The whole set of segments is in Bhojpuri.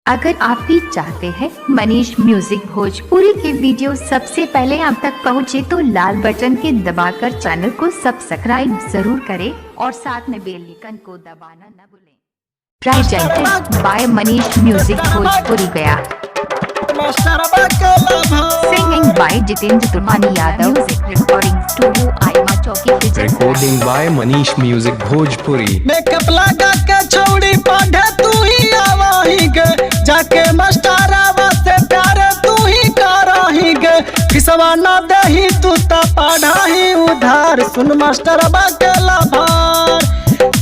अगर आप भी चाहते हैं मनीष म्यूजिक भोजपुरी के वीडियो सबसे पहले आप तक पहुंचे तो लाल बटन के दबाकर चैनल को सब्सक्राइब जरूर करें और साथ में बेल आइकन को दबाना न भूलें। Presented by Manish music Bhojpuri Gaya. Singing by Jitendra Toofani Yadav. Recording studio आईमा चौकी। Recording by Manish music Bhojpuri. Makeup लगा के छौड़ी पढ़े तू ही आवाही गे, जाके मास्टरवा से प्यार तू ही करही गे, फिसवा न देही तू त पढ़ाही उधार। सुन मास्टरवा के लाभार,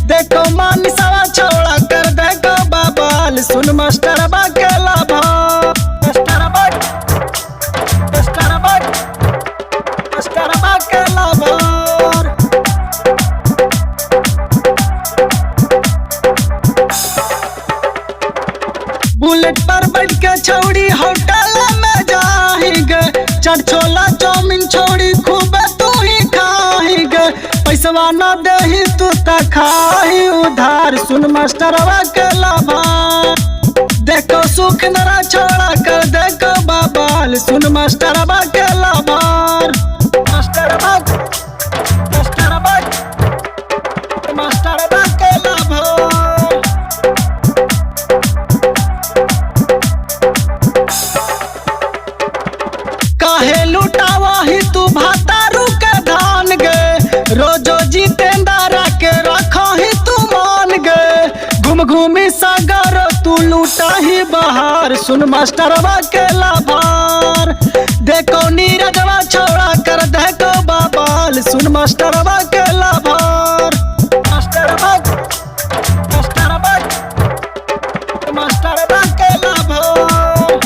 देखो मानिसवा छोड़ा कर देखो बाबाल। सुन मास्टरवा के लाभार, मास्टरवा के लाभार। बुलेट पर बैठ के छौड़ी होटल में जाएंगे, चाट छोला चाउमीन छौड़ी खूब तू ही खाएंगे, पैसवा न देही तू त खाही उधार। सुन मास्टरवा के लाभार, देखो सुख नरा छोड़ा कर देखो बाबाल। सुन मास्टरवा के लाभार, मास्टरवा के लाभार। काहे लुटावा ही तू भातारू के धान गे, रोजो जितेंद्र के रखा ही तू मान गे, घूम घूमी सागर तू लूटा ही बहार। सुन मास्टरवा के लाभार, देखो नीरजवा छोड़ा कर देखो बाबाल। सुन मास्टरवा के लाभार, मास्टरवा के लाभार।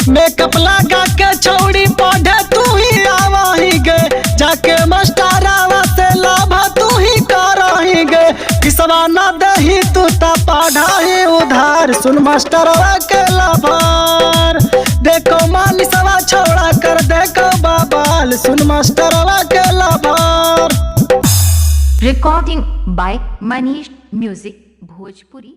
मेकअप लगा के छौड़ी पढ़े तू ही आवाही गे, जाके मास्टरवा से लाभा तू ही करही गे, फिसवा न देही तू त पढ़ाही उधार। सुन मास्टरवा के लाभार, देखो मानिसवा छोड़ा कर देखो बाबाल। सुन मास्टरवा के लाभार। Recording by Manish music Bhojpuri.